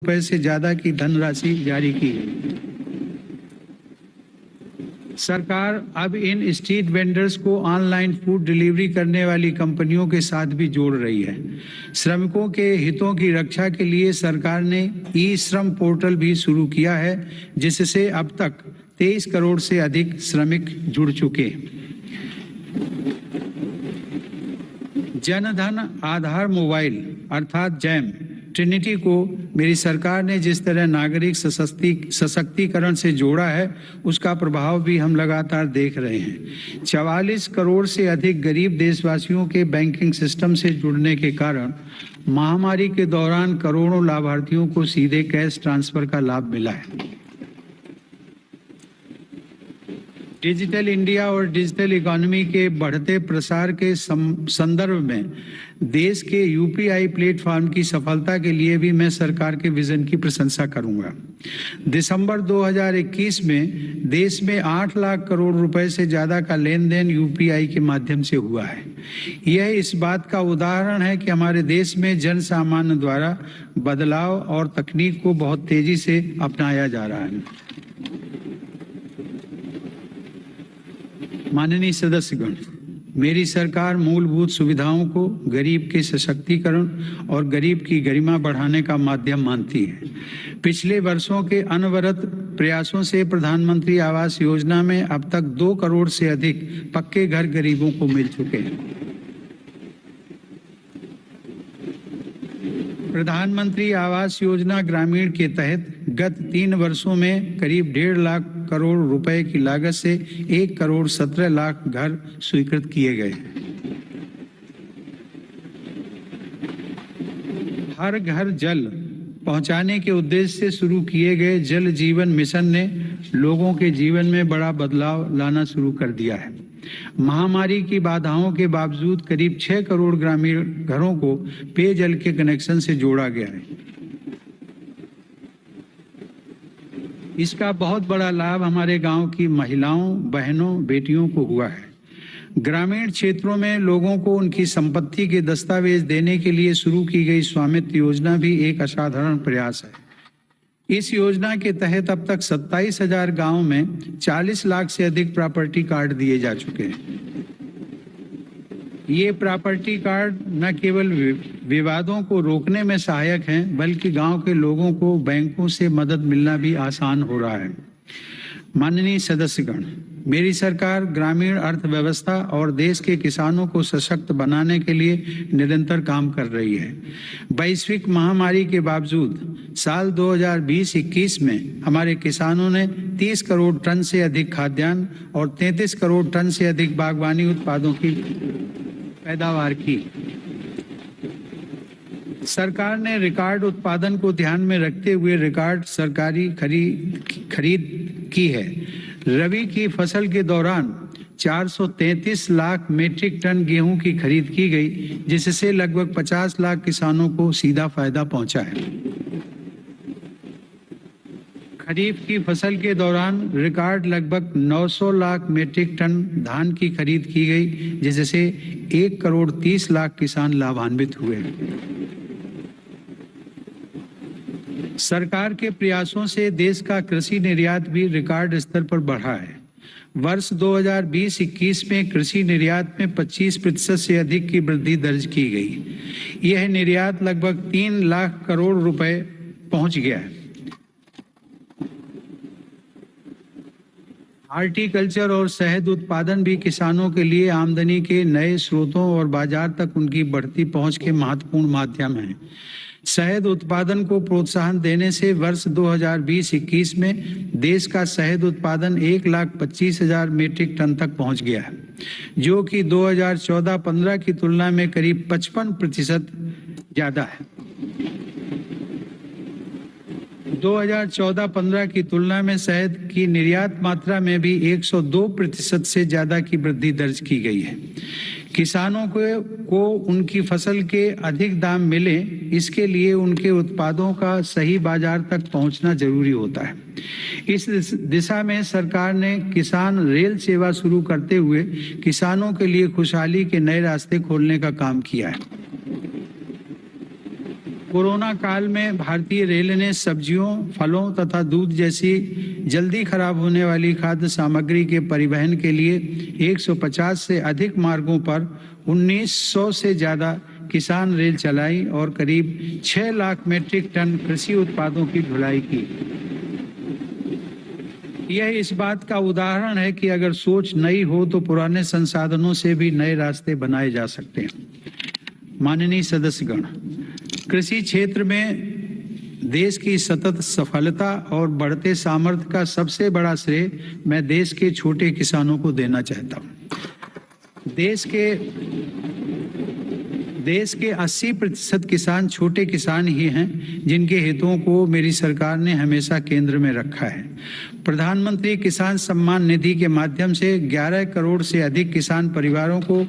रुपए से ज्यादा की धनराशि जारी की है। सरकार अब इन स्ट्रीट वेंडर्स को ऑनलाइन फूड डिलीवरी करने वाली कंपनियों के साथ भी जोड़ रही है। श्रमिकों के हितों की रक्षा के लिए सरकार ने ई श्रम पोर्टल भी शुरू किया है, जिससे अब तक 23 करोड़ से अधिक श्रमिक जुड़ चुके। जनधन आधार मोबाइल अर्थात जैम ट्रिनिटी को मेरी सरकार ने जिस तरह नागरिक सशक्तिकरण से जोड़ा है, उसका प्रभाव भी हम लगातार देख रहे हैं। 44 करोड़ से अधिक गरीब देशवासियों के बैंकिंग सिस्टम से जुड़ने के कारण महामारी के दौरान करोड़ों लाभार्थियों को सीधे कैश ट्रांसफर का लाभ मिला है। डिजिटल इंडिया और डिजिटल इकोनॉमी के बढ़ते प्रसार के संदर्भ में देश के यूपीआई प्लेटफॉर्म की सफलता के लिए भी मैं सरकार के विजन की प्रशंसा करूंगा। दिसंबर 2021 में देश में 8 लाख करोड़ रुपए से ज्यादा का लेन देन यूपीआई के माध्यम से हुआ है। यह इस बात का उदाहरण है कि हमारे देश में जन सामान्य द्वारा बदलाव और तकनीक को बहुत तेजी से अपनाया जा रहा है। माननीय सदस्यगण, मेरी सरकार मूलभूत सुविधाओं को गरीब के सशक्तिकरण और गरीब की गरिमा बढ़ाने का माध्यम मानती है। पिछले वर्षों के अनवरत प्रयासों से प्रधानमंत्री आवास योजना में अब तक 2 करोड़ से अधिक पक्के घर गरीबों को मिल चुके हैं। प्रधानमंत्री आवास योजना ग्रामीण के तहत गत 3 वर्षों में करीब 1.5 लाख करोड़ रुपए की लागत से 1 करोड़ 17 लाख घर स्वीकृत किए गए। हर घर जल पहुंचाने के उद्देश्य से शुरू किए गए जल जीवन मिशन ने लोगों के जीवन में बड़ा बदलाव लाना शुरू कर दिया है। महामारी की बाधाओं के बावजूद करीब 6 करोड़ ग्रामीण घरों को पेयजल के कनेक्शन से जोड़ा गया है। इसका बहुत बड़ा लाभ हमारे गांव की महिलाओं, बहनों, बेटियों को हुआ है। ग्रामीण क्षेत्रों में लोगों को उनकी संपत्ति के दस्तावेज देने के लिए शुरू की गई स्वामित्व योजना भी एक असाधारण प्रयास है। इस योजना के तहत अब तक 27,000 गांवों में 40 लाख से अधिक प्रॉपर्टी कार्ड दिए जा चुके हैं। ये प्रॉपर्टी कार्ड न केवल विवादों को रोकने में सहायक हैं, बल्कि गांव के लोगों को बैंकों से मदद मिलना भी आसान हो रहा है। माननीय सदस्यगण, मेरी सरकार ग्रामीण अर्थव्यवस्था और देश के किसानों को सशक्त बनाने के लिए निरंतर काम कर रही है। वैश्विक महामारी के बावजूद साल 2020-21 में हमारे किसानों ने 30 करोड़ टन से अधिक खाद्यान्न और 33 करोड़ टन से अधिक बागवानी उत्पादों की पैदावार की। सरकार ने रिकॉर्ड उत्पादन को ध्यान में रखते हुए रिकॉर्ड सरकारी खरीद की है। रबी की फसल के दौरान 433 लाख मीट्रिक टन गेहूं की खरीद की गई, जिससे लगभग 50 लाख किसानों को सीधा फायदा पहुंचा है। खरीफ की फसल के दौरान रिकॉर्ड लगभग 900 लाख मीट्रिक टन धान की खरीद की गई, जिससे 1 करोड़ 30 लाख किसान लाभान्वित हुए। सरकार के प्रयासों से देश का कृषि निर्यात भी रिकॉर्ड स्तर पर बढ़ा है। वर्ष 2020-21 में कृषि निर्यात में 25% से अधिक की वृद्धि दर्ज की गई। यह निर्यात लगभग 3 लाख करोड़ रुपए पहुंच गया है। हॉर्टिकल्चर और शहद उत्पादन भी किसानों के लिए आमदनी के नए स्रोतों और बाजार तक उनकी बढ़ती पहुंच के महत्वपूर्ण माध्यम हैं। शहद उत्पादन को प्रोत्साहन देने से वर्ष 2020-21 में देश का शहद उत्पादन 1,25,000 मीट्रिक टन तक पहुंच गया है, जो कि 2014-15 की तुलना में करीब 55% ज्यादा है। 2014-15 की तुलना में शहद की निर्यात मात्रा में भी 102% से ज्यादा की वृद्धि दर्ज की गई है। किसानों को उनकी फसल के अधिक दाम मिले, इसके लिए उनके उत्पादों का सही बाजार तक पहुंचना जरूरी होता है। इस दिशा में सरकार ने किसान रेल सेवा शुरू करते हुए किसानों के लिए खुशहाली के नए रास्ते खोलने का काम किया है। कोरोना काल में भारतीय रेल ने सब्जियों, फलों तथा दूध जैसी जल्दी खराब होने वाली खाद्य सामग्री के परिवहन के लिए 150 से अधिक मार्गों पर 1900 से ज़्यादा किसान रेल चलाई और करीब 6 लाख मीट्रिक टन कृषि उत्पादों की ढुलाई की। यह इस बात का उदाहरण है कि अगर सोच नई हो तो पुराने संसाधनों से भी नए रास्ते बनाए जा सकते हैं। माननीय सदस्यगण, कृषि क्षेत्र में देश की सतत सफलता और बढ़ते सामर्थ्य का सबसे बड़ा श्रेय मैं देश के छोटे किसानों को देना चाहता हूँ। देश के 80% किसान छोटे किसान ही हैं, जिनके हितों को मेरी सरकार ने हमेशा केंद्र में रखा है। प्रधानमंत्री किसान सम्मान निधि के माध्यम से 11 करोड़ से अधिक किसान परिवारों को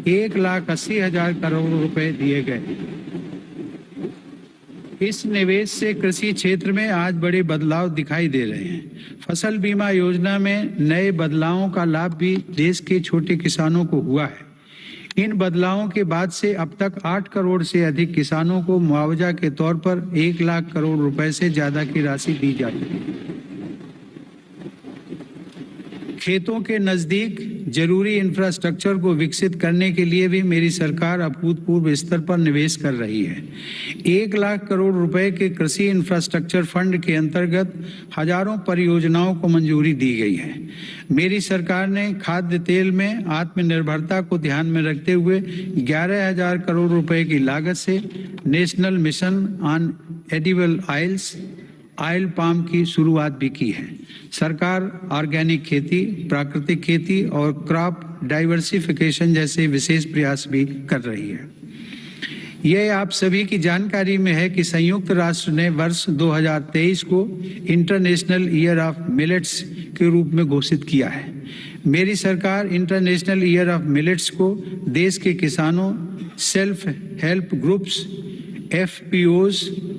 1,80,000 करोड़ रुपए दिए गए। इस निवेश से कृषि क्षेत्र में आज बड़े बदलाव दिखाई दे रहे हैं। फसल बीमा योजना में नए बदलावों का लाभ भी देश के छोटे किसानों को हुआ है। इन बदलावों के बाद से अब तक 8 करोड़ से अधिक किसानों को मुआवजा के तौर पर 1 लाख करोड़ रुपए से ज्यादा की राशि दी जा रही है। खेतों के नजदीक जरूरी इंफ्रास्ट्रक्चर को विकसित करने के लिए भी मेरी सरकार अभूतपूर्व स्तर पर निवेश कर रही है। 1 लाख करोड़ रुपए के कृषि इंफ्रास्ट्रक्चर फंड के अंतर्गत हजारों परियोजनाओं को मंजूरी दी गई है। मेरी सरकार ने खाद्य तेल में आत्मनिर्भरता को ध्यान में रखते हुए 11,000 करोड़ रुपए की लागत से national mission on edible oil palm की शुरुआत भी की है। सरकार ऑर्गेनिक खेती, प्राकृतिक खेती और क्रॉप डाइवर्सिफिकेशन जैसे विशेष प्रयास भी कर रही है। यह आप सभी की जानकारी में है कि संयुक्त राष्ट्र ने वर्ष 2023 को इंटरनेशनल ईयर ऑफ मिलेट्स के रूप में घोषित किया है। मेरी सरकार इंटरनेशनल ईयर ऑफ मिलेट्स को देश के किसानों, self help groups, FPOs,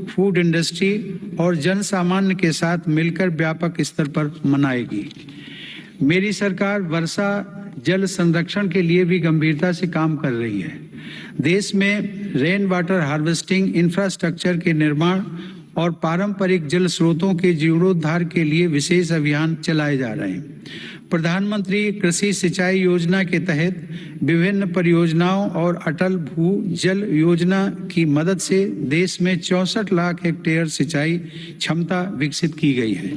food industry और जन सामान्य के साथ मिलकर व्यापक स्तर पर मनाएगी। मेरी सरकार वर्षा जल संरक्षण के लिए भी गंभीरता से काम कर रही है। देश में रेन वाटर हार्वेस्टिंग इंफ्रास्ट्रक्चर के निर्माण और पारंपरिक जल स्रोतों के जीर्णोद्धार के लिए विशेष अभियान चलाए जा रहे हैं। प्रधानमंत्री कृषि सिंचाई योजना के तहत विभिन्न परियोजनाओं और अटल भू जल योजना की मदद से देश में 64 लाख हेक्टेयर सिंचाई क्षमता विकसित की गई है।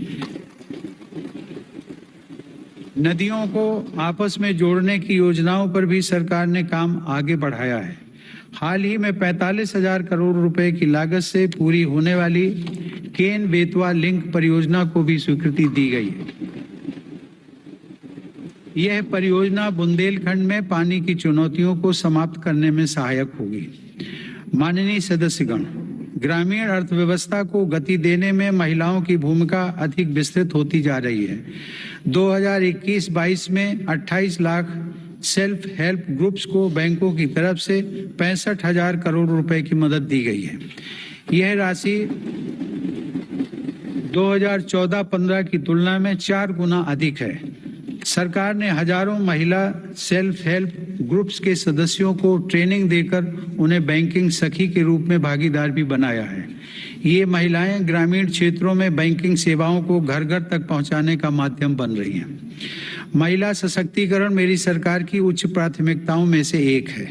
नदियों को आपस में जोड़ने की योजनाओं पर भी सरकार ने काम आगे बढ़ाया है। हाल ही में 45,000 करोड़ रुपए की लागत से पूरी होने वाली केन बेतवा लिंक परियोजना को भी स्वीकृति दी गई है। यह परियोजना बुंदेलखंड में पानी की चुनौतियों को समाप्त करने में सहायक होगी। माननीय सदस्यगण, ग्रामीण अर्थव्यवस्था को गति देने में महिलाओं की भूमिका अधिक विस्तृत होती जा रही है। 2021-22 में 28 लाख सेल्फ हेल्प ग्रुप्स को बैंकों की तरफ से 65,000 करोड़ रुपए की मदद दी गई है। यह राशि 2014-15 की तुलना में 4 गुना अधिक है। सरकार ने हजारों महिला सेल्फ हेल्प ग्रुप्स के सदस्यों को ट्रेनिंग देकर उन्हें बैंकिंग सखी के रूप में भागीदार भी बनाया है। ये महिलाएं ग्रामीण क्षेत्रों में बैंकिंग सेवाओं को घर घर तक पहुंचाने का माध्यम बन रही हैं। महिला सशक्तिकरण मेरी सरकार की उच्च प्राथमिकताओं में से एक है।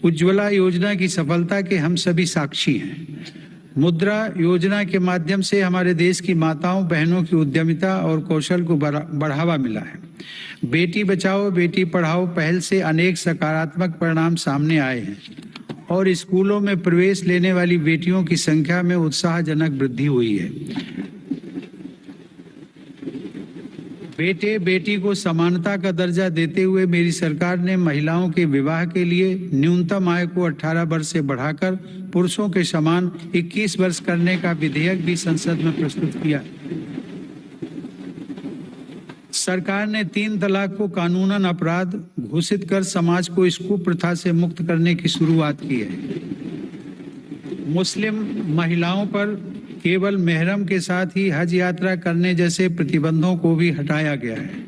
उज्ज्वला योजना की सफलता के हम सभी साक्षी हैं। मुद्रा योजना के माध्यम से हमारे देश की माताओं बहनों की उद्यमिता और कौशल को बढ़ावा मिला है। बेटी बचाओ बेटी पढ़ाओ पहल से अनेक सकारात्मक परिणाम सामने आए हैं और स्कूलों में प्रवेश लेने वाली बेटियों की संख्या में उत्साहजनक वृद्धि हुई है। बेटे बेटी को समानता का दर्जा देते हुए मेरी सरकार ने महिलाओं के विवाह के लिए न्यूनतम आय को 18 वर्ष से बढ़ाकर पुरुषों के समान 21 वर्ष करने का विधेयक भी संसद में प्रस्तुत किया। सरकार ने 3 तलाक को कानूनन अपराध घोषित कर समाज को इस कुप्रथा से मुक्त करने की शुरुआत की है। मुस्लिम महिलाओं पर केवल मेहरम के साथ ही हज यात्रा करने जैसे प्रतिबंधों को भी हटाया गया है।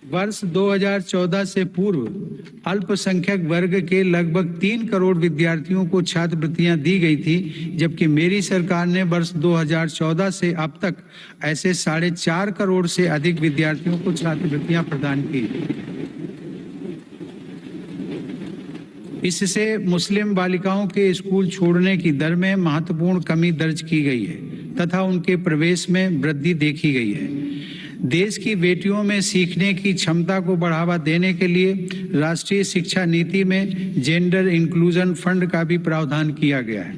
वर्ष 2014 से पूर्व अल्पसंख्यक वर्ग के लगभग 3 करोड़ विद्यार्थियों को छात्रवृत्तियां दी गई थी, जबकि मेरी सरकार ने वर्ष 2014 से अब तक ऐसे 4.5 करोड़ से अधिक विद्यार्थियों को छात्रवृत्तियां प्रदान की। इससे मुस्लिम बालिकाओं के स्कूल छोड़ने की दर में महत्वपूर्ण कमी दर्ज की गई है तथा उनके प्रवेश में वृद्धि देखी गई है। देश की बेटियों में सीखने की क्षमता को बढ़ावा देने के लिए राष्ट्रीय शिक्षा नीति में जेंडर इंक्लूजन फंड का भी प्रावधान किया गया है।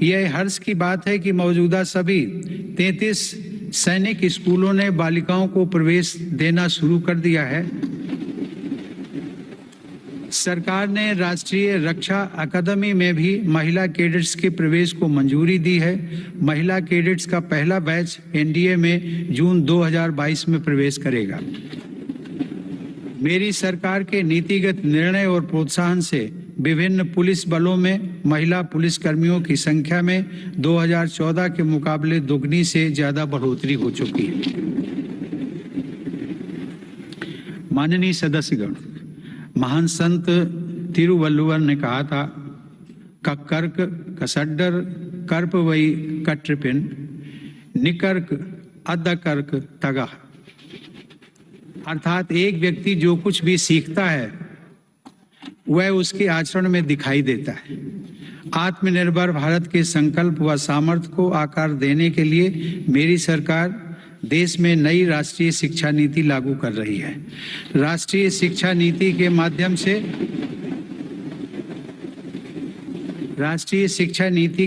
यह हर्ष की बात है कि मौजूदा सभी 33 सैनिक स्कूलों ने बालिकाओं को प्रवेश देना शुरू कर दिया है। सरकार ने राष्ट्रीय रक्षा अकादमी में भी महिला कैडेट्स के प्रवेश को मंजूरी दी है। महिला कैडेट्स का पहला बैच एनडीए में जून 2022 में प्रवेश करेगा। मेरी सरकार के नीतिगत निर्णय और प्रोत्साहन से विभिन्न पुलिस बलों में महिला पुलिस कर्मियों की संख्या में 2014 के मुकाबले दोगुनी से ज्यादा बढ़ोतरी हो चुकी है। माननीय सदस्यगण, महान संत तिरुवल्लुवर ने कहा था, कक्कर्क कसड्डर कर्प वही कट्रपिन निकर्क अद्दकर्क तगा। अर्थात एक व्यक्ति जो कुछ भी सीखता है वह उसके आचरण में दिखाई देता है। आत्मनिर्भर भारत के संकल्प व सामर्थ्य को आकार देने के लिए मेरी सरकार देश में नई राष्ट्रीय शिक्षा नीति लागू कर रही है। राष्ट्रीय शिक्षा नीति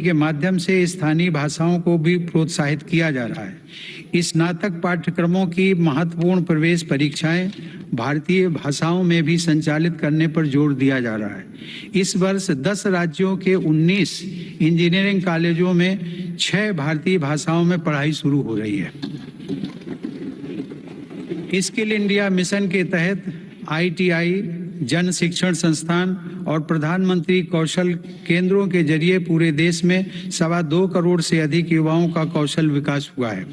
के माध्यम से स्थानीय भाषाओं को भी प्रोत्साहित किया जा रहा है। स्नातक पाठ्यक्रमों की महत्वपूर्ण प्रवेश परीक्षाएं भारतीय भाषाओं में भी संचालित करने पर जोर दिया जा रहा है। इस वर्ष 10 राज्यों के 19 इंजीनियरिंग कॉलेजों में 6 भारतीय भाषाओं में पढ़ाई शुरू हो रही है। स्किल इंडिया मिशन के तहत ITI, जन शिक्षण संस्थान और प्रधानमंत्री कौशल केंद्रों के जरिए पूरे देश में 2.25 करोड़ से अधिक युवाओं का कौशल विकास हुआ है।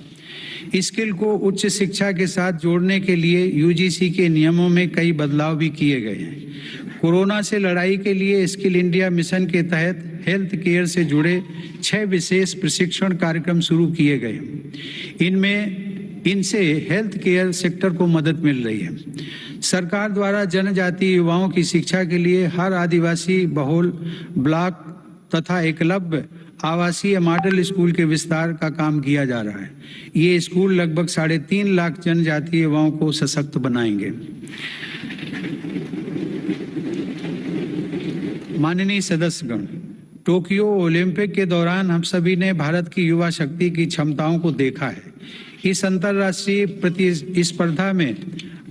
स्किल को उच्च शिक्षा के साथ जोड़ने के लिए UGC के नियमों में कई बदलाव भी किए गए हैं। कोरोना से लड़ाई के लिए स्किल इंडिया मिशन के तहत हेल्थ केयर से जुड़े 6 विशेष प्रशिक्षण कार्यक्रम शुरू किए गए। इनसे हेल्थ केयर सेक्टर को मदद मिल रही है। सरकार द्वारा जनजातीय युवाओं की शिक्षा के लिए हर आदिवासी बहुल ब्लॉक तथा एकलव्य आवासीय मॉडल स्कूल के विस्तार का काम किया जा रहा है। ये स्कूल लगभग 3.5 लाख जनजातीय युवाओं को सशक्त बनाएंगे। माननीय सदस्यगण, टोक्यो ओलंपिक के दौरान हम सभी ने भारत की युवा शक्ति की क्षमताओं को देखा है। इस अंतर्राष्ट्रीय प्रतिस्पर्धा में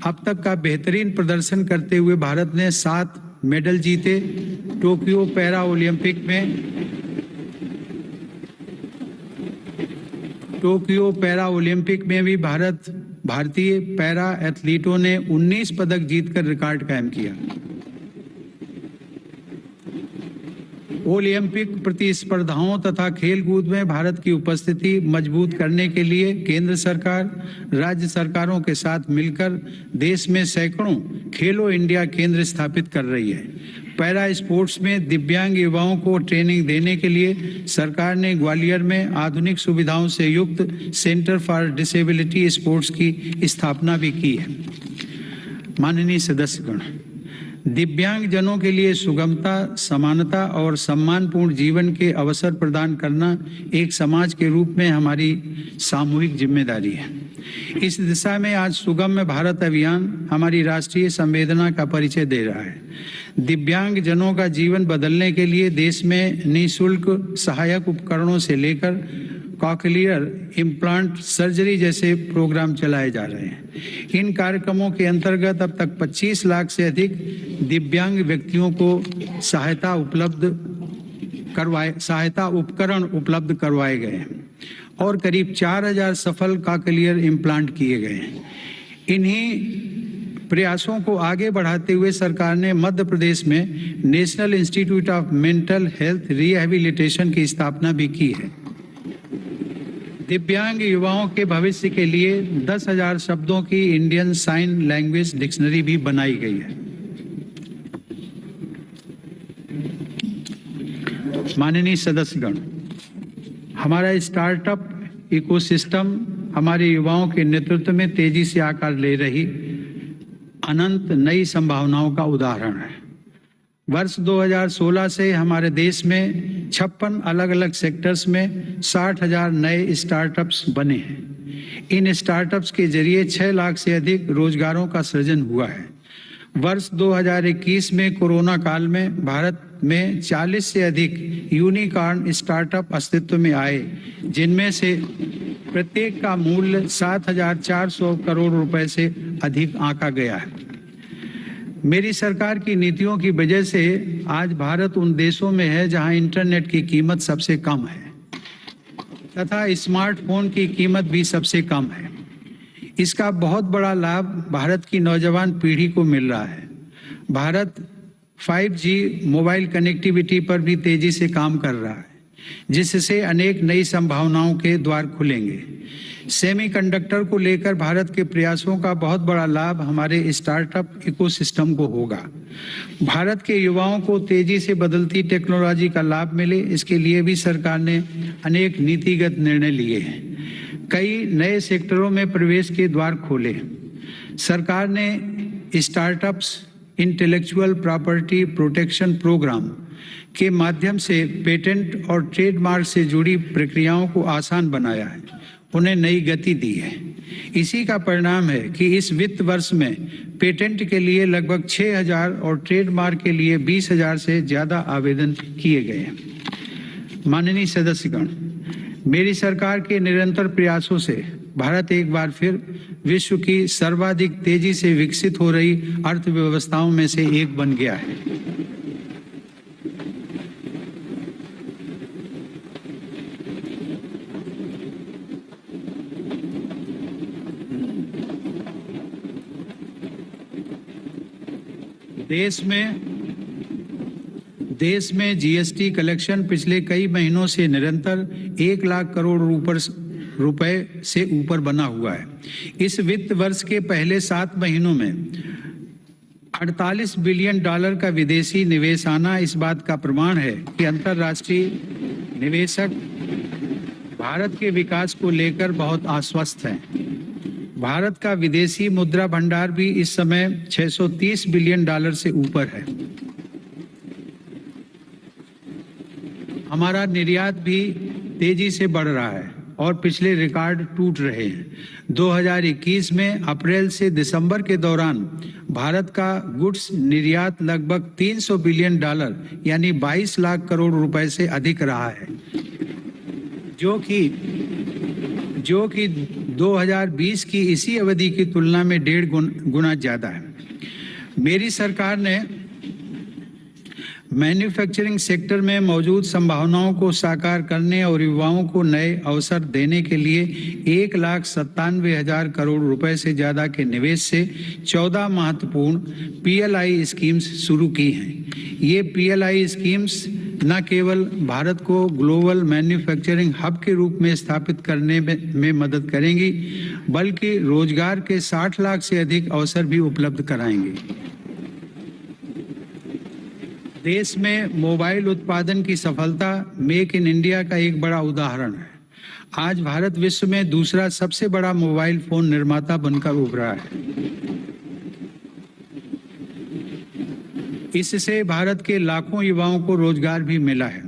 अब तक का बेहतरीन प्रदर्शन करते हुए भारत ने 7 मेडल जीते। टोक्यो पैरा ओलंपिक में भी भारतीय पैरा एथलीटों ने 19 पदक जीतकर रिकॉर्ड कायम किया। ओलंपिक प्रतिस्पर्धाओं तथा खेलकूद में भारत की उपस्थिति मजबूत करने के लिए केंद्र सरकार, राज्य सरकारों के साथ मिलकर देश में सैकड़ों खेलो इंडिया केंद्र स्थापित कर रही है। पैरा स्पोर्ट्स में दिव्यांग युवाओं को ट्रेनिंग देने के लिए सरकार ने ग्वालियर में आधुनिक सुविधाओं से युक्त सेंटर फॉर डिसेबिलिटी स्पोर्ट्स की स्थापना भी की है। माननीय सदस्यगण, दिव्यांग जनों के लिए सुगमता, समानता और सम्मानपूर्ण जीवन के अवसर प्रदान करना एक समाज के रूप में हमारी सामूहिक जिम्मेदारी है। इस दिशा में आज सुगम्य भारत अभियान हमारी राष्ट्रीय संवेदना का परिचय दे रहा है। दिव्यांग जनों का जीवन बदलने के लिए देश में निःशुल्क सहायक उपकरणों से लेकर कॉकलियर इम्प्लांट सर्जरी जैसे प्रोग्राम चलाए जा रहे हैं। इन कार्यक्रमों के अंतर्गत अब तक 25 लाख से अधिक दिव्यांग व्यक्तियों को सहायता उपकरण उपलब्ध करवाए गए हैं और करीब 4000 सफल कॉकलियर इम्प्लांट किए गए हैं। इन्हीं प्रयासों को आगे बढ़ाते हुए सरकार ने मध्य प्रदेश में national institute of mental health rehabilitation की स्थापना भी की है। दिव्यांग युवाओं के भविष्य के लिए 10,000 शब्दों की इंडियन साइन लैंग्वेज डिक्शनरी भी बनाई गई है। माननीय सदस्यगण, हमारा स्टार्टअप इकोसिस्टम हमारे युवाओं के नेतृत्व में तेजी से आकार ले रही अनंत नई संभावनाओं का उदाहरण है। वर्ष 2016 से हमारे देश में 56 अलग अलग सेक्टर्स में 60,000 नए स्टार्टअप्स बने हैं। इन स्टार्टअप्स के जरिए 6 लाख से अधिक रोजगारों का सृजन हुआ है। वर्ष 2021 में कोरोना काल में भारत में 40 से अधिक यूनिकॉर्न स्टार्टअप अस्तित्व में आए, जिनमें से प्रत्येक का मूल्य 7,400 करोड़ रुपए से अधिक आंका गया है। मेरी सरकार की नीतियों की वजह से आज भारत उन देशों में है जहां इंटरनेट की कीमत सबसे कम है तथा स्मार्टफोन की कीमत भी सबसे कम है। इसका बहुत बड़ा लाभ भारत की नौजवान पीढ़ी को मिल रहा है। भारत 5G मोबाइल कनेक्टिविटी पर भी तेजी से काम कर रहा है, जिससे अनेक नई संभावनाओं के द्वार खुलेंगे। सेमीकंडक्टर को लेकर भारत के प्रयासों का बहुत बड़ा लाभ हमारे स्टार्टअप इकोसिस्टम को होगा। भारत के युवाओं को तेजी से बदलती टेक्नोलॉजी का लाभ मिले, इसके लिए भी सरकार ने अनेक नीतिगत निर्णय लिए हैं। कई नए सेक्टरों में प्रवेश के द्वार खोले। सरकार ने startups intellectual property protection programme के माध्यम से पेटेंट और ट्रेडमार्क से जुड़ी प्रक्रियाओं को आसान बनाया है, उन्हें नई गति दी है। इसी का परिणाम है कि इस वित्त वर्ष में पेटेंट के लिए लगभग 6,000 और ट्रेडमार्क के लिए 20,000 से ज़्यादा आवेदन किए गए हैं। माननीय सदस्यगण, मेरी सरकार के निरंतर प्रयासों से भारत एक बार फिर विश्व की सर्वाधिक तेजी से विकसित हो रही अर्थव्यवस्थाओं में से एक बन गया है। देश में जीएसटी कलेक्शन पिछले कई महीनों से निरंतर 1 लाख करोड़ रुपए से ऊपर बना हुआ है। इस वित्त वर्ष के पहले 7 महीनों में 48 बिलियन डॉलर का विदेशी निवेश आना इस बात का प्रमाण है कि अंतर्राष्ट्रीय निवेशक भारत के विकास को लेकर बहुत आश्वस्त हैं। भारत का विदेशी मुद्रा भंडार भी इस समय 630 बिलियन डॉलर से ऊपर है। हमारा निर्यात भी तेजी से बढ़ रहा है और पिछले रिकॉर्ड टूट रहे हैं। 2021 में अप्रैल से दिसंबर के दौरान भारत का गुड्स निर्यात लगभग 300 बिलियन डॉलर यानी 22 लाख करोड़ रुपए से अधिक रहा है, जो कि 2020 की इसी अवधि की तुलना में 1.5 गुना ज्यादा है। मेरी सरकार ने मैन्युफैक्चरिंग सेक्टर में मौजूद संभावनाओं को साकार करने और युवाओं को नए अवसर देने के लिए 1,97,000 करोड़ रुपए से ज्यादा के निवेश से 14 महत्वपूर्ण PLI स्कीम्स शुरू की हैं। ये PLI स्कीम्स न केवल भारत को ग्लोबल मैन्युफैक्चरिंग हब के रूप में स्थापित करने में मदद करेंगी, बल्कि रोजगार के 60 लाख से अधिक अवसर भी उपलब्ध कराएंगे। देश में मोबाइल उत्पादन की सफलता मेक इन इंडिया का एक बड़ा उदाहरण है। आज भारत विश्व में दूसरा सबसे बड़ा मोबाइल फोन निर्माता बनकर उभरा है। इससे भारत के लाखों युवाओं को रोजगार भी मिला है।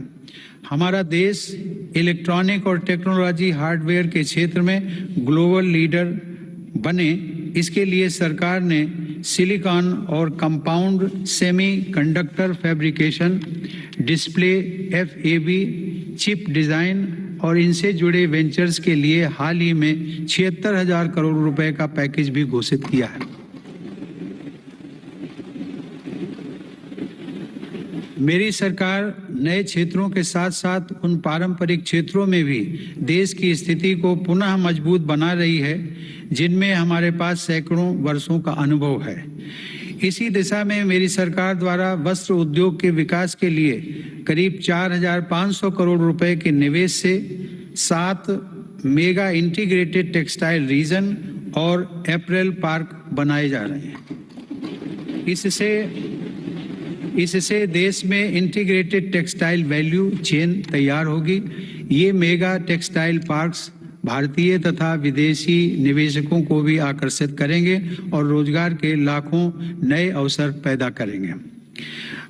हमारा देश इलेक्ट्रॉनिक और टेक्नोलॉजी हार्डवेयर के क्षेत्र में ग्लोबल लीडर बने, इसके लिए सरकार ने सिलिकॉन और compound semi conductor fabrication, display, FAB, chip design और इनसे जुड़े वेंचर्स के लिए हाल ही में 76,000 करोड़ रुपए का पैकेज भी घोषित किया है। मेरी सरकार नए क्षेत्रों के साथ साथ उन पारंपरिक क्षेत्रों में भी देश की स्थिति को पुनः मजबूत बना रही है जिनमें हमारे पास सैकड़ों वर्षों का अनुभव है। इसी दिशा में मेरी सरकार द्वारा वस्त्र उद्योग के विकास के लिए करीब 4,500 करोड़ रुपए के निवेश से 7 मेगा इंटीग्रेटेड टेक्सटाइल रीजन और अप्रैल पार्क बनाए जा रहे हैं। इससे देश में इंटीग्रेटेड टेक्सटाइल वैल्यू चेन तैयार होगी। ये मेगा टेक्सटाइल पार्क्स भारतीय तथा विदेशी निवेशकों को भी आकर्षित करेंगे और रोजगार के लाखों नए अवसर पैदा करेंगे।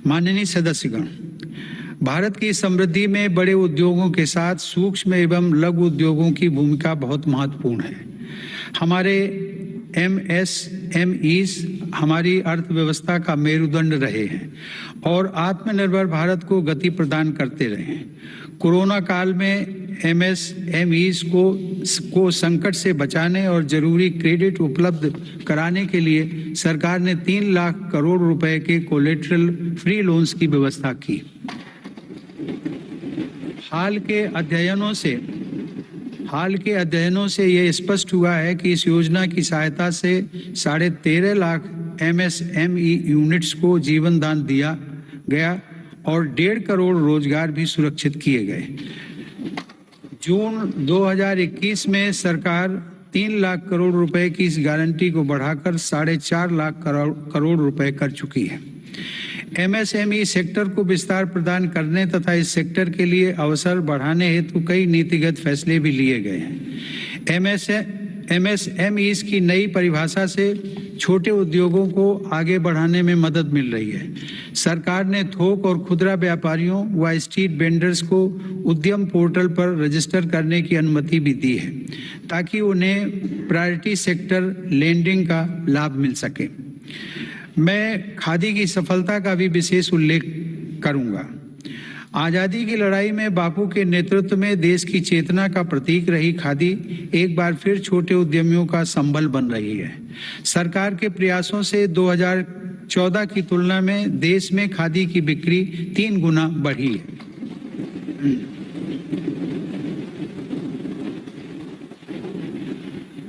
माननीय सदस्यगण, भारत की समृद्धि में बड़े उद्योगों के साथ सूक्ष्म एवं लघु उद्योगों की भूमिका बहुत महत्वपूर्ण है। हमारे MSMEs हमारी अर्थव्यवस्था का मेरुदंड रहे हैं और आत्मनिर्भर भारत को गति प्रदान करते रहे हैं। कोरोना काल में MSMEs को संकट से बचाने और जरूरी क्रेडिट उपलब्ध कराने के लिए सरकार ने 3 लाख करोड़ रुपए के कोलेटरल फ्री लोन्स की व्यवस्था की। हाल के अध्ययनों से यह स्पष्ट हुआ है कि इस योजना की सहायता से 13.5 लाख MSME यूनिट्स को जीवन दान दिया गया और 1.5 करोड़ रोजगार भी सुरक्षित किए गए। जून 2021 में सरकार 3 लाख करोड़ रुपए की इस गारंटी को बढ़ाकर 4.5 लाख करोड़ रुपए कर चुकी है। MSME सेक्टर को विस्तार प्रदान करने तथा इस सेक्टर के लिए अवसर बढ़ाने हेतु कई नीतिगत फैसले भी लिए गए हैं। MSMEs की नई परिभाषा से छोटे उद्योगों को आगे बढ़ाने में मदद मिल रही है। सरकार ने थोक और खुदरा व्यापारियों व स्ट्रीट वेंडर्स को उद्यम पोर्टल पर रजिस्टर करने की अनुमति भी दी है ताकि उन्हें प्रायोरिटी सेक्टर लेंडिंग का लाभ मिल सके। मैं खादी की सफलता का भी विशेष उल्लेख करूंगा। आज़ादी की लड़ाई में बापू के नेतृत्व में देश की चेतना का प्रतीक रही खादी एक बार फिर छोटे उद्यमियों का संबल बन रही है। सरकार के प्रयासों से 2014 की तुलना में देश में खादी की बिक्री 3 गुना बढ़ी है।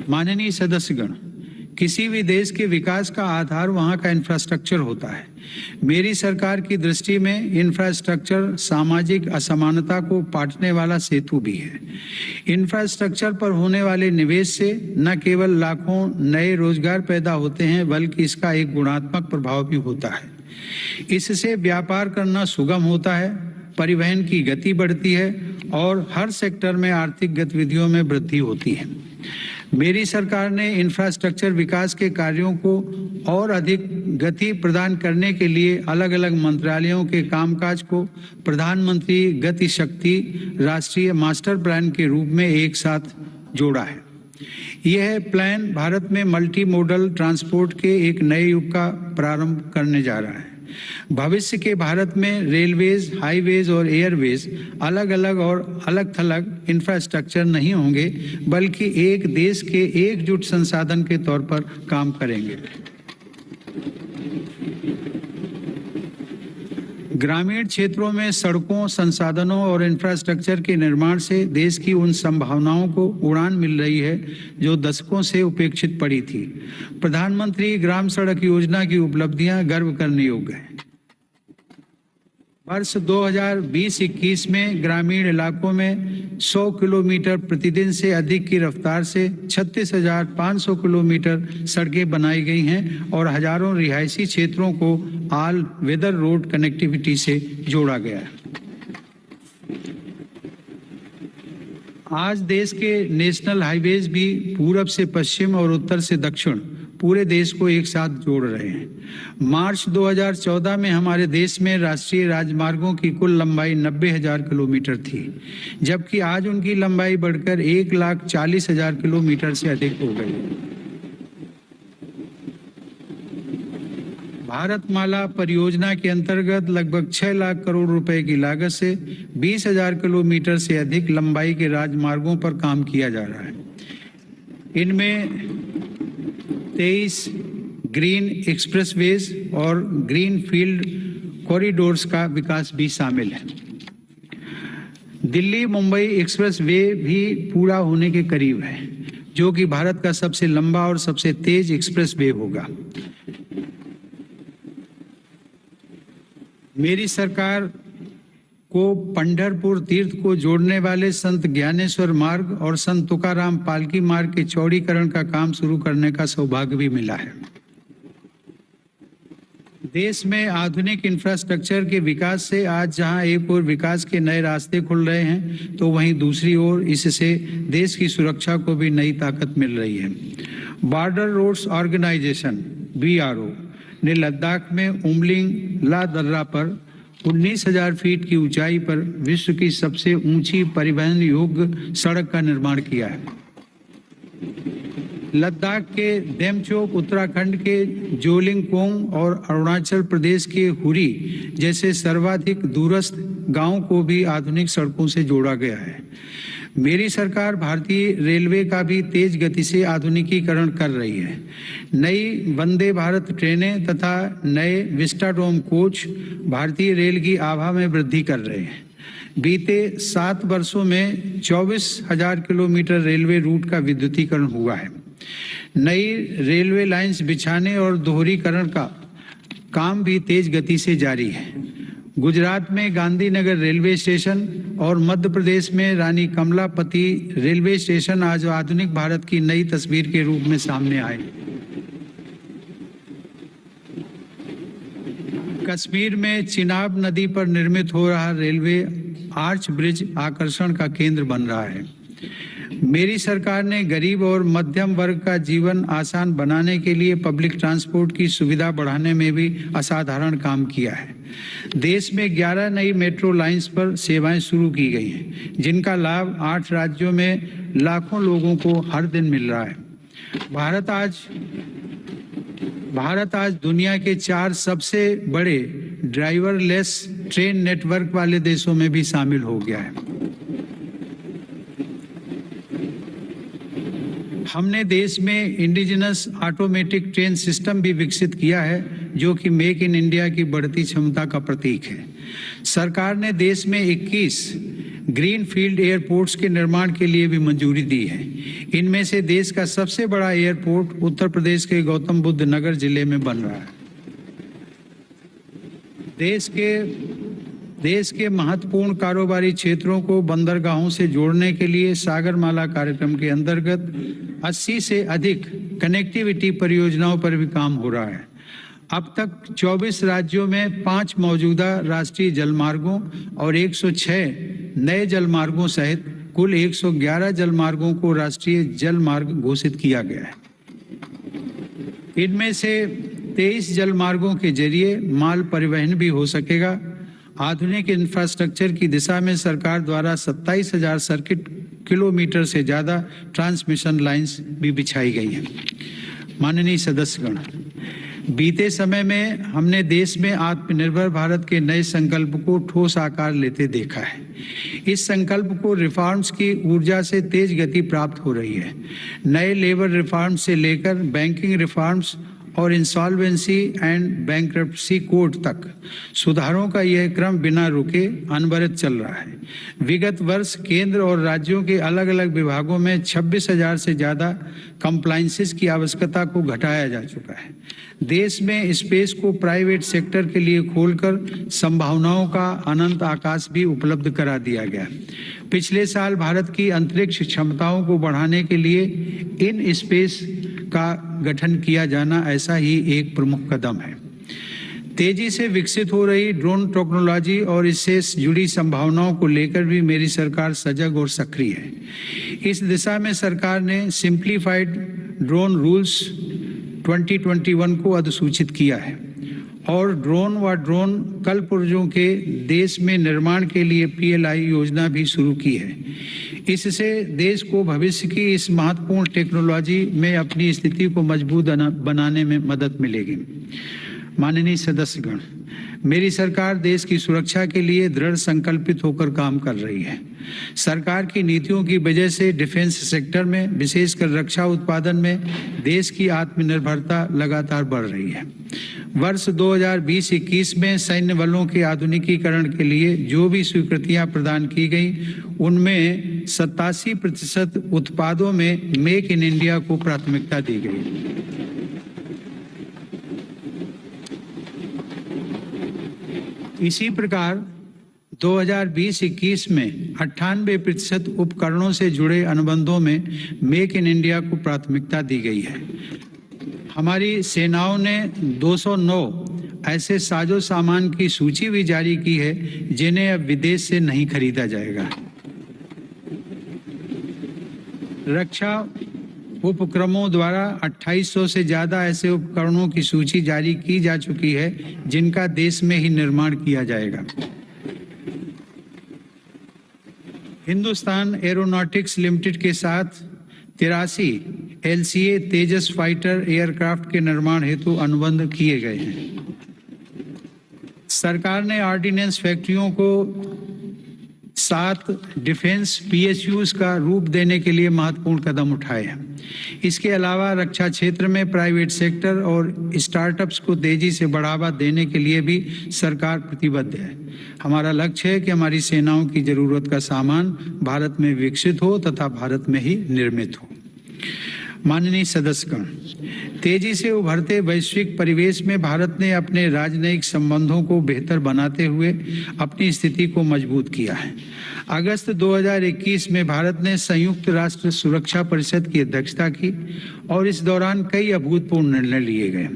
माननीय सदस्यगण, किसी भी देश के विकास का आधार वहां का इंफ्रास्ट्रक्चर होता है। मेरी सरकार की दृष्टि में इंफ्रास्ट्रक्चर सामाजिक असमानता को पाटने वाला सेतु भी है। इंफ्रास्ट्रक्चर पर होने वाले निवेश से न केवल लाखों नए रोजगार पैदा होते हैं बल्कि इसका एक गुणात्मक प्रभाव भी होता है। इससे व्यापार करना सुगम होता है, परिवहन की गति बढ़ती है और हर सेक्टर में आर्थिक गतिविधियों में वृद्धि होती है। मेरी सरकार ने इंफ्रास्ट्रक्चर विकास के कार्यों को और अधिक गति प्रदान करने के लिए अलग अलग मंत्रालयों के कामकाज को प्रधानमंत्री गति शक्ति राष्ट्रीय मास्टर प्लान के रूप में एक साथ जोड़ा है। यह प्लान भारत में मल्टी मॉडल ट्रांसपोर्ट के एक नए युग का प्रारंभ करने जा रहा है। भविष्य के भारत में रेलवेज, हाईवेज और एयरवेज अलग अलग और अलग थलग इंफ्रास्ट्रक्चर नहीं होंगे बल्कि एक देश के एकजुट संसाधन के तौर पर काम करेंगे। ग्रामीण क्षेत्रों में सड़कों, संसाधनों और इंफ्रास्ट्रक्चर के निर्माण से देश की उन संभावनाओं को उड़ान मिल रही है जो दशकों से उपेक्षित पड़ी थी। प्रधानमंत्री ग्राम सड़क योजना की उपलब्धियां गर्व करने योग्य हैं। वर्ष 2020-21 में ग्रामीण इलाकों में 100 किलोमीटर प्रतिदिन से अधिक की रफ्तार से 36,500 किलोमीटर सड़कें बनाई गई हैं और हजारों रिहायशी क्षेत्रों को ऑल वेदर रोड कनेक्टिविटी से जोड़ा गया है। आज देश के नेशनल हाईवेज भी पूरब से पश्चिम और उत्तर से दक्षिण पूरे देश को एक साथ जोड़ रहे हैं। मार्च 2014 में हमारे देश में राष्ट्रीय राजमार्गों की कुल लंबाई 90,000 किलोमीटर थी, जबकि आज उनकी लंबाई बढ़कर 1,40,000 किलोमीटर से अधिक हो गई। भारतमाला परियोजना के अंतर्गत लगभग 6 लाख करोड़ रुपए की लागत से 20,000 किलोमीटर से अधिक लंबाई के राजमार्गों पर काम किया जा रहा है। इनमें 23 ग्रीन एक्सप्रेसवेज और ग्रीन फील्ड कॉरिडोर्स का विकास भी शामिल है। दिल्ली मुंबई एक्सप्रेस वे भी पूरा होने के करीब है, जो कि भारत का सबसे लंबा और सबसे तेज एक्सप्रेस वे होगा। मेरी सरकार को पंढरपुर तीर्थ को जोड़ने वाले संत ज्ञानेश्वर मार्ग और संत तुकाराम पालकी मार्ग के चौड़ीकरण का काम शुरू करने का सौभाग्य भी मिला है। देश में आधुनिक इंफ्रास्ट्रक्चर के विकास से आज जहां एक ओर विकास के नए रास्ते खुल रहे हैं, तो वहीं दूसरी ओर इससे देश की सुरक्षा को भी नई ताकत मिल रही है। बॉर्डर रोड्स ऑर्गेनाइजेशन (BRO) ने लद्दाख में उमलिंग ला दर्रा पर 19,000 फीट की ऊंचाई पर विश्व की सबसे ऊंची परिवहन योग्य सड़क का निर्माण किया है। लद्दाख के डेमचोक, उत्तराखंड के जोलिंगकोंग और अरुणाचल प्रदेश के हुरी जैसे सर्वाधिक दूरस्थ गांवों को भी आधुनिक सड़कों से जोड़ा गया है। मेरी सरकार भारतीय रेलवे का भी तेज गति से आधुनिकीकरण कर रही है। नई वंदे भारत ट्रेनें तथा नए विस्टाडोम कोच भारतीय रेल की आभा में वृद्धि कर रहे हैं। बीते 7 वर्षों में 24,000 किलोमीटर रेलवे रूट का विद्युतीकरण हुआ है। नई रेलवे लाइंस बिछाने और दोहरीकरण का काम भी तेज गति से जारी है। गुजरात में गांधीनगर रेलवे स्टेशन और मध्य प्रदेश में रानी कमलापति रेलवे स्टेशन आज आधुनिक भारत की नई तस्वीर के रूप में सामने आए। कश्मीर में चिनाब नदी पर निर्मित हो रहा रेलवे आर्च ब्रिज आकर्षण का केंद्र बन रहा है। मेरी सरकार ने गरीब और मध्यम वर्ग का जीवन आसान बनाने के लिए पब्लिक ट्रांसपोर्ट की सुविधा बढ़ाने में भी असाधारण काम किया है। देश में 11 नई मेट्रो लाइंस पर सेवाएं शुरू की गई हैं, जिनका लाभ 8 राज्यों में लाखों लोगों को हर दिन मिल रहा है। भारत आज दुनिया के 4 सबसे बड़े ड्राइवरलेस ट्रेन नेटवर्क वाले देशों में भी शामिल हो गया है। हमने देश में इंडिजिनस ऑटोमेटिक ट्रेन सिस्टम भी विकसित किया है, जो कि मेक इन इंडिया की बढ़ती क्षमता का प्रतीक है। सरकार ने देश में 21 ग्रीन फील्ड एयरपोर्ट्स के निर्माण के लिए भी मंजूरी दी है। इनमें से देश का सबसे बड़ा एयरपोर्ट उत्तर प्रदेश के गौतम बुद्ध नगर जिले में बन रहा है। देश के महत्वपूर्ण कारोबारी क्षेत्रों को बंदरगाहों से जोड़ने के लिए सागरमाला कार्यक्रम के अंतर्गत 80 से अधिक कनेक्टिविटी परियोजनाओं पर भी काम हो रहा है। अब तक 24 राज्यों में 5 मौजूदा राष्ट्रीय जलमार्गों और 106 नए जलमार्गों सहित कुल 111 जलमार्गों को राष्ट्रीय जलमार्ग घोषित किया गया है। इनमें से 23 जलमार्गों के जरिए माल परिवहन भी हो सकेगा। आधुनिक इंफ्रास्ट्रक्चर की दिशा में सरकार द्वारा 27,000 सर्किट किलोमीटर से ज़्यादा ट्रांसमिशन लाइंस भी बिछाई गई हैं। माननीय सदस्यगण, बीते समय में हमने देश में आत्मनिर्भर भारत के नए संकल्प को ठोस आकार लेते देखा है। इस संकल्प को रिफॉर्म्स की ऊर्जा से तेज गति प्राप्त हो रही है। नए लेबर रिफॉर्म्स से लेकर बैंकिंग रिफॉर्म्स और इंसॉल्वेंसी एंड बैंक्रप्सी कोड तक सुधारों का यह क्रम बिना रुके अनवरत चल रहा है। विगत वर्ष केंद्र और राज्यों के अलग अलग विभागों में 26,000 से ज़्यादा कंप्लायंसेस की आवश्यकता को घटाया जा चुका है। देश में स्पेस को प्राइवेट सेक्टर के लिए खोलकर संभावनाओं का अनंत आकाश भी उपलब्ध करा दिया गया। पिछले साल भारत की अंतरिक्ष क्षमताओं को बढ़ाने के लिए इन स्पेस का गठन किया जाना ऐसा ही एक प्रमुख कदम है। तेजी से विकसित हो रही ड्रोन टेक्नोलॉजी और इससे जुड़ी संभावनाओं को लेकर भी मेरी सरकार सजग और सक्रिय है। इस दिशा में सरकार ने सिंप्लीफाइड ड्रोन रूल्स 2021 को अधिसूचित किया है और ड्रोन व ड्रोन कलपुर्जों के देश में निर्माण के लिए PLI योजना भी शुरू की है। इससे देश को भविष्य की इस महत्वपूर्ण टेक्नोलॉजी में अपनी स्थिति को मजबूत बनाने में मदद मिलेगी। माननीय सदस्यगण, मेरी सरकार देश की सुरक्षा के लिए दृढ़ संकल्पित होकर काम कर रही है। सरकार की नीतियों की वजह से डिफेंस सेक्टर में, विशेषकर रक्षा उत्पादन में देश की आत्मनिर्भरता लगातार बढ़ रही है। वर्ष 2020-21 में सैन्य बलों के आधुनिकीकरण के लिए जो भी स्वीकृतियां प्रदान की गई, उनमें 87% उत्पादों में मेक इन इंडिया को प्राथमिकता दी गई। इसी प्रकार 2020-21 में 98% उपकरणों से जुड़े अनुबंधों में मेक इन इंडिया को प्राथमिकता दी गई है। हमारी सेनाओं ने 209 ऐसे साजो सामान की सूची भी जारी की है जिन्हें अब विदेश से नहीं खरीदा जाएगा। रक्षा उपक्रमों द्वारा 2800 से ज़्यादा ऐसे उपकरणों की सूची जारी की जा चुकी है जिनका देश में ही निर्माण किया जाएगा। हिंदुस्तान एरोनॉटिक्स लिमिटेड के साथ 83 LCA तेजस फाइटर एयरक्राफ्ट के निर्माण हेतु अनुबंध किए गए हैं। सरकार ने ऑर्डिनेंस फैक्ट्रियों को 7 डिफेंस PSUs का रूप देने के लिए महत्वपूर्ण कदम उठाए हैं। इसके अलावा रक्षा क्षेत्र में प्राइवेट सेक्टर और स्टार्टअप्स को तेजी से बढ़ावा देने के लिए भी सरकार प्रतिबद्ध है। हमारा लक्ष्य है कि हमारी सेनाओं की जरूरत का सामान भारत में विकसित हो तथा भारत में ही निर्मित हो। माननीय सदस्यगण, तेजी से उभरते वैश्विक परिवेश में भारत ने अपने राजनयिक संबंधों को बेहतर बनाते हुए अपनी स्थिति को मजबूत किया है। अगस्त 2021 में भारत ने संयुक्त राष्ट्र सुरक्षा परिषद की अध्यक्षता की और इस दौरान कई अभूतपूर्व निर्णय लिए गए।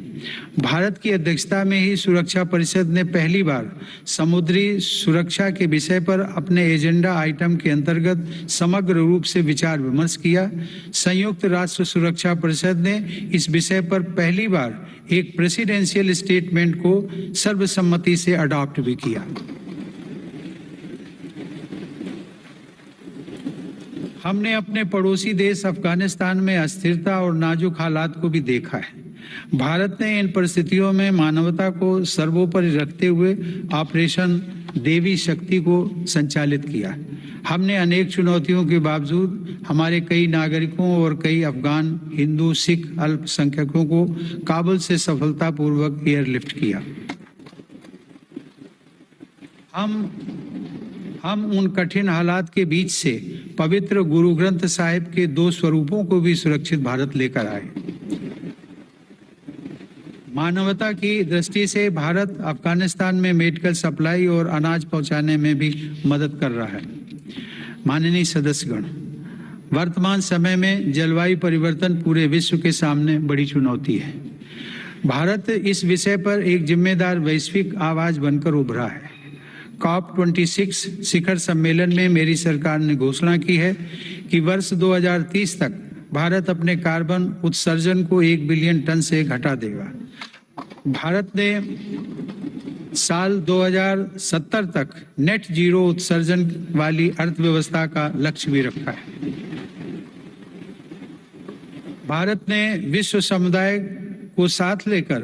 भारत की अध्यक्षता में ही सुरक्षा परिषद ने पहली बार समुद्री सुरक्षा के विषय पर अपने एजेंडा आइटम के अंतर्गत समग्र रूप से विचार विमर्श किया। संयुक्त राष्ट्र सुरक्षा परिषद ने इस विषय पर पहली बार एक प्रेसिडेंशियल स्टेटमेंट को सर्वसम्मति से अडॉप्ट भी किया। हमने अपने पड़ोसी देश अफगानिस्तान में अस्थिरता और नाजुक हालात को भी देखा है। भारत ने इन परिस्थितियों में मानवता को सर्वोपरि रखते हुए ऑपरेशन देवी शक्ति को संचालित किया। हमने अनेक चुनौतियों के बावजूद हमारे कई नागरिकों और कई अफगान हिंदू सिख अल्पसंख्यकों को काबुल से सफलतापूर्वक एयरलिफ्ट किया। हम उन कठिन हालात के बीच से पवित्र गुरु ग्रंथ साहिब के 2 स्वरूपों को भी सुरक्षित भारत लेकर आए। मानवता की दृष्टि से भारत अफगानिस्तान में मेडिकल सप्लाई और अनाज पहुंचाने में भी मदद कर रहा है। माननीय सदस्यगण, वर्तमान समय में जलवायु परिवर्तन पूरे विश्व के सामने बड़ी चुनौती है। भारत इस विषय पर एक जिम्मेदार वैश्विक आवाज बनकर उभरा है। COP26 शिखर सम्मेलन में मेरी सरकार ने घोषणा की है कि वर्ष 2030 तक भारत अपने कार्बन उत्सर्जन को 1 बिलियन टन से घटा देगा। भारत ने साल 2070 तक नेट जीरो उत्सर्जन वाली अर्थव्यवस्था का लक्ष्य भी रखा है। भारत ने विश्व समुदाय को साथ लेकर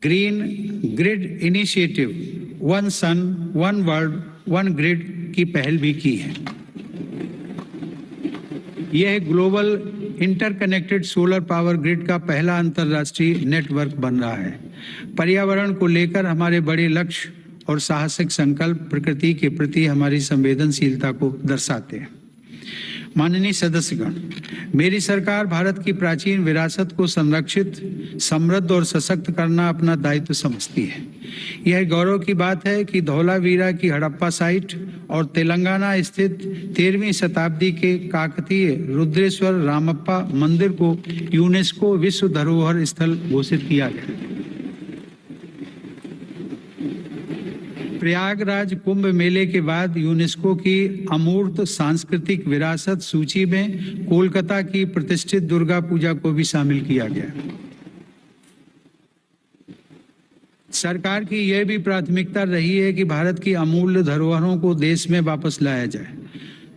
green grid initiative one sun one world one grid की पहल भी की है। यह global interconnected solar power grid का पहला अंतर्राष्ट्रीय नेटवर्क बन रहा है। पर्यावरण को लेकर हमारे बड़े लक्ष्य और साहसिक संकल्प प्रकृति के प्रति हमारी संवेदनशीलता को दर्शाते हैं। माननीय सदस्यगण, मेरी सरकार भारत की प्राचीन विरासत को संरक्षित, समृद्ध और सशक्त करना अपना दायित्व समझती है। यह गौरव की बात है कि धौलावीरा की हड़प्पा साइट और तेलंगाना स्थित 13वीं शताब्दी के काकतीय रुद्रेश्वर रामप्पा मंदिर को यूनेस्को विश्व धरोहर स्थल घोषित किया गया। प्रयागराज कुंभ मेले के बाद यूनेस्को की अमूर्त सांस्कृतिक विरासत सूची में कोलकाता की प्रतिष्ठित दुर्गा पूजा को भी शामिल किया गया। सरकार की यह भी प्राथमिकता रही है कि भारत की अमूल्य धरोहरों को देश में वापस लाया जाए।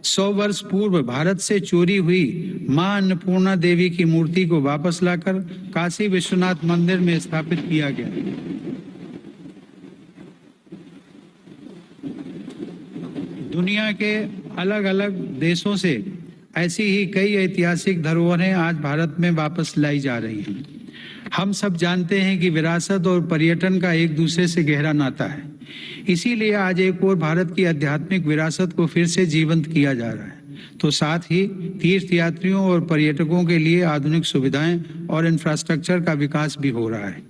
100 वर्ष पूर्व भारत से चोरी हुई मां अन्नपूर्णा देवी की मूर्ति को वापस लाकर काशी विश्वनाथ मंदिर में स्थापित किया गया। दुनिया के अलग अलग देशों से ऐसी ही कई ऐतिहासिक धरोहरें आज भारत में वापस लाई जा रही हैं। हम सब जानते हैं कि विरासत और पर्यटन का एक दूसरे से गहरा नाता है। इसीलिए आज एक और भारत की आध्यात्मिक विरासत को फिर से जीवंत किया जा रहा है। तो साथ ही तीर्थ यात्रियों और पर्यटकों के लिए आधुनिक सुविधाएं और इंफ्रास्ट्रक्चर का विकास भी हो रहा है।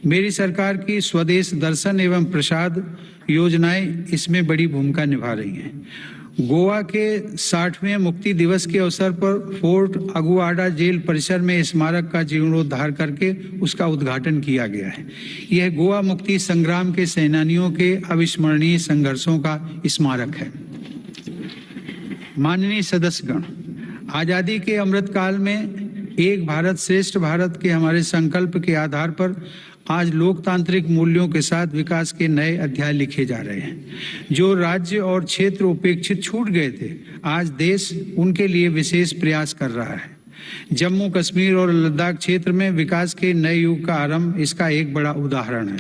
मेरी सरकार की स्वदेश दर्शन एवं प्रसाद योजनाएं इसमें बड़ी भूमिका निभा रही हैं। गोवा के 60वें मुक्ति दिवस के अवसर पर फोर्ट अगुआडा जेल परिसर में स्मारक का जीर्णोद्धार करके उसका उद्घाटन किया गया है। यह गोवा मुक्ति संग्राम के सेनानियों के अविस्मरणीय संघर्षों का स्मारक है। माननीय सदस्यगण, आजादी के अमृत काल में एक भारत श्रेष्ठ भारत के हमारे संकल्प के आधार पर आज लोकतांत्रिक मूल्यों के साथ विकास के नए अध्याय लिखे जा रहे हैं। जो राज्य और क्षेत्र उपेक्षित छूट गए थे, आज देश उनके लिए विशेष प्रयास कर रहा है। जम्मू कश्मीर और लद्दाख क्षेत्र में विकास के नए युग का आरंभ इसका एक बड़ा उदाहरण है।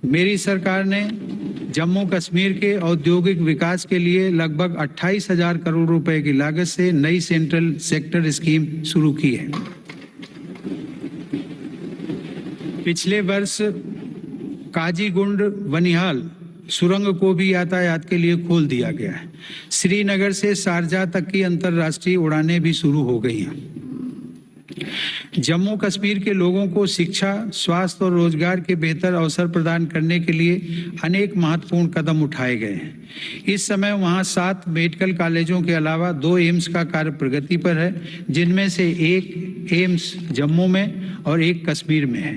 मेरी सरकार ने जम्मू कश्मीर के औद्योगिक विकास के लिए लगभग 28,000 करोड़ रुपए की लागत से नई सेंट्रल सेक्टर स्कीम शुरू की है। पिछले वर्ष काजीगुंड बनिहाल सुरंग को भी यातायात के लिए खोल दिया गया है। श्रीनगर से शारजाह तक की अंतर्राष्ट्रीय उड़ानें भी शुरू हो गई हैं। जम्मू कश्मीर के लोगों को शिक्षा, स्वास्थ्य और रोजगार के बेहतर अवसर प्रदान करने के लिए अनेक महत्वपूर्ण कदम उठाए गए हैं। इस समय वहां 7 मेडिकल कॉलेजों के अलावा 2 एम्स का कार्य प्रगति पर है, जिनमें से एक एम्स जम्मू में और एक कश्मीर में है।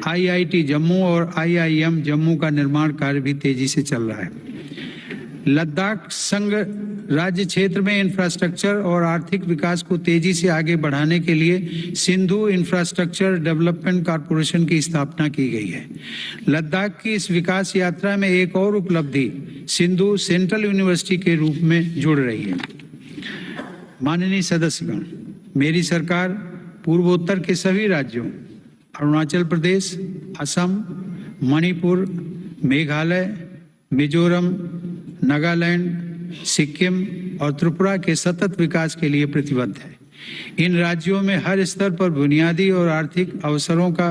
IIT जम्मू और IIM जम्मू का निर्माण कार्य भी तेजी से चल रहा है। लद्दाख संघ राज्य क्षेत्र में इंफ्रास्ट्रक्चर और आर्थिक विकास को तेजी से आगे बढ़ाने के लिए सिंधु इंफ्रास्ट्रक्चर डेवलपमेंट कॉरपोरेशन की स्थापना की गई है। लद्दाख की इस विकास यात्रा में एक और उपलब्धि सिंधु सेंट्रल यूनिवर्सिटी के रूप में जुड़ रही है। माननीय सदस्यगण, मेरी सरकार पूर्वोत्तर के सभी राज्यों अरुणाचल प्रदेश, असम, मणिपुर, मेघालय, मिजोरम, नागालैंड, सिक्किम और त्रिपुरा के सतत विकास के लिए प्रतिबद्ध है। इन राज्यों में हर स्तर पर बुनियादी और आर्थिक अवसरों का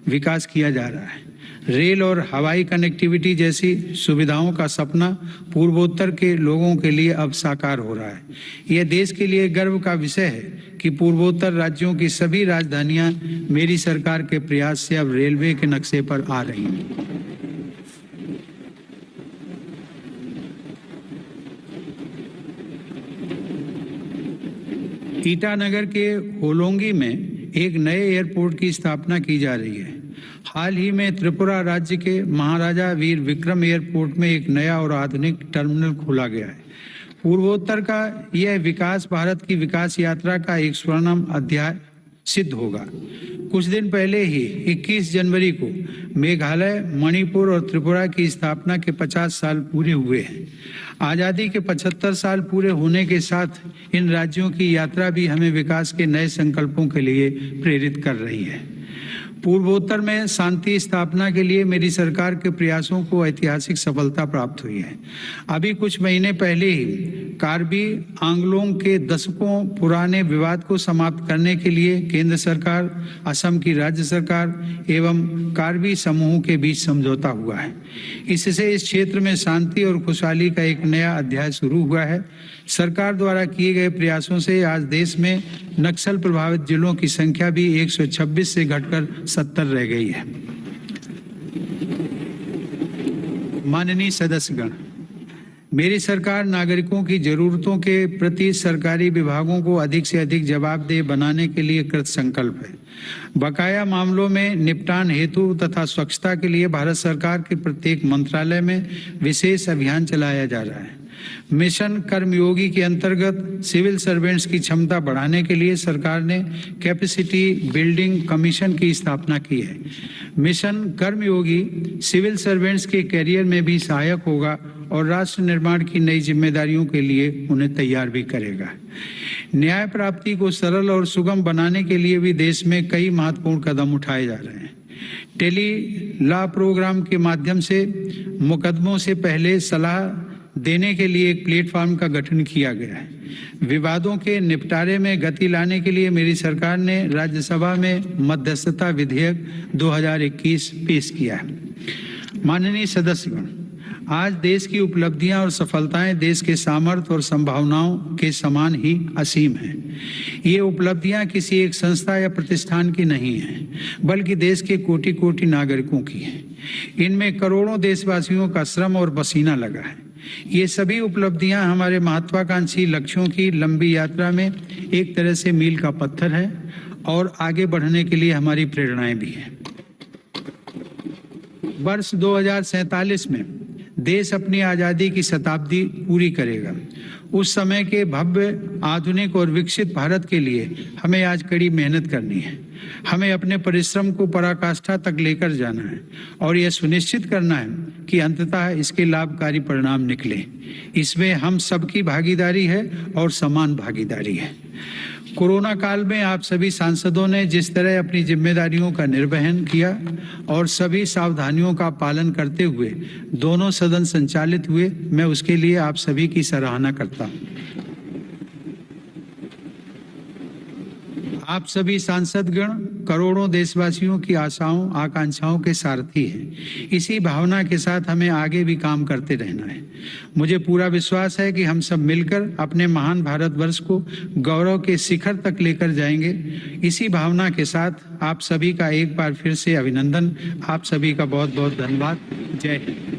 विकास किया जा रहा है। रेल और हवाई कनेक्टिविटी जैसी सुविधाओं का सपना पूर्वोत्तर के लोगों के लिए अब साकार हो रहा है। यह देश के लिए गर्व का विषय है कि पूर्वोत्तर राज्यों की सभी राजधानियां मेरी सरकार के प्रयास से अब रेलवे के नक्शे पर आ रही हैं। ईटानगर के होलोंगी में एक नए एयरपोर्ट की स्थापना की जा रही है। हाल ही में त्रिपुरा राज्य के महाराजा वीर विक्रम एयरपोर्ट में एक नया और आधुनिक टर्मिनल खोला गया है। पूर्वोत्तर का यह विकास भारत की विकास यात्रा का एक स्वर्णिम अध्याय सिद्ध होगा। कुछ दिन पहले ही 21 जनवरी को मेघालय, मणिपुर और त्रिपुरा की स्थापना के 50 साल पूरे हुए हैं। आज़ादी के 75 साल पूरे होने के साथ इन राज्यों की यात्रा भी हमें विकास के नए संकल्पों के लिए प्रेरित कर रही है। पूर्वोत्तर में शांति स्थापना के लिए मेरी सरकार के प्रयासों को ऐतिहासिक सफलता प्राप्त हुई है। अभी कुछ महीने पहले ही कार्बी आंगलोंग के दशकों पुराने विवाद को समाप्त करने के लिए केंद्र सरकार, असम की राज्य सरकार एवं कार्बी समूह के बीच समझौता हुआ है। इससे इस क्षेत्र में शांति और खुशहाली का एक नया अध्याय शुरू हुआ है। सरकार द्वारा किए गए प्रयासों से आज देश में नक्सल प्रभावित जिलों की संख्या भी 126 से घटकर 70 रह गई है। माननीय सदस्यगण, मेरी सरकार नागरिकों की जरूरतों के प्रति सरकारी विभागों को अधिक से अधिक जवाबदेह बनाने के लिए कृत संकल्प है। बकाया मामलों में निपटान हेतु तथा स्वच्छता के लिए भारत सरकार के प्रत्येक मंत्रालय में विशेष अभियान चलाया जा रहा है। मिशन कर्मयोगी के अंतर्गत सिविल सर्वेंट्स की क्षमता बढ़ाने के लिए सरकार ने कैपेसिटी बिल्डिंग कमीशन की स्थापना की है। मिशन कर्मयोगी सिविल सर्वेंट्स के करियर में भी सहायक होगा और राष्ट्र निर्माण की नई जिम्मेदारियों के लिए उन्हें तैयार भी करेगा। न्याय प्राप्ति को सरल और सुगम बनाने के लिए भी देश में कई महत्वपूर्ण कदम उठाए जा रहे हैं। टेली लॉ प्रोग्राम के माध्यम से मुकदमों से पहले सलाह देने के लिए एक प्लेटफॉर्म का गठन किया गया है। विवादों के निपटारे में गति लाने के लिए मेरी सरकार ने राज्यसभा में मध्यस्थता विधेयक 2021 पेश किया है। माननीय सदस्यगण, आज देश की उपलब्धियां और सफलताएं देश के सामर्थ्य और संभावनाओं के समान ही असीम हैं। ये उपलब्धियां किसी एक संस्था या प्रतिष्ठान की नहीं हैं, बल्कि देश के कोटि कोटि नागरिकों की हैं। इनमें करोड़ों देशवासियों का श्रम और पसीना लगा है। ये सभी उपलब्धियां हमारे महत्वाकांक्षी लक्ष्यों की लंबी यात्रा में एक तरह से मील का पत्थर है और आगे बढ़ने के लिए हमारी प्रेरणाएं भी हैं। वर्ष 2047 में देश अपनी आज़ादी की शताब्दी पूरी करेगा। उस समय के भव्य, आधुनिक और विकसित भारत के लिए हमें आज कड़ी मेहनत करनी है। हमें अपने परिश्रम को पराकाष्ठा तक लेकर जाना है और यह सुनिश्चित करना है कि अंततः इसके लाभकारी परिणाम निकले। इसमें हम सबकी भागीदारी है और समान भागीदारी है। कोरोना काल में आप सभी सांसदों ने जिस तरह अपनी जिम्मेदारियों का निर्वहन किया और सभी सावधानियों का पालन करते हुए दोनों सदन संचालित हुए, मैं उसके लिए आप सभी की सराहना करता हूं। आप सभी सांसदगण करोड़ों देशवासियों की आशाओं आकांक्षाओं के सारथी हैं। इसी भावना के साथ हमें आगे भी काम करते रहना है। मुझे पूरा विश्वास है कि हम सब मिलकर अपने महान भारतवर्ष को गौरव के शिखर तक लेकर जाएंगे। इसी भावना के साथ आप सभी का एक बार फिर से अभिनंदन। आप सभी का बहुत बहुत धन्यवाद। जय हिंद।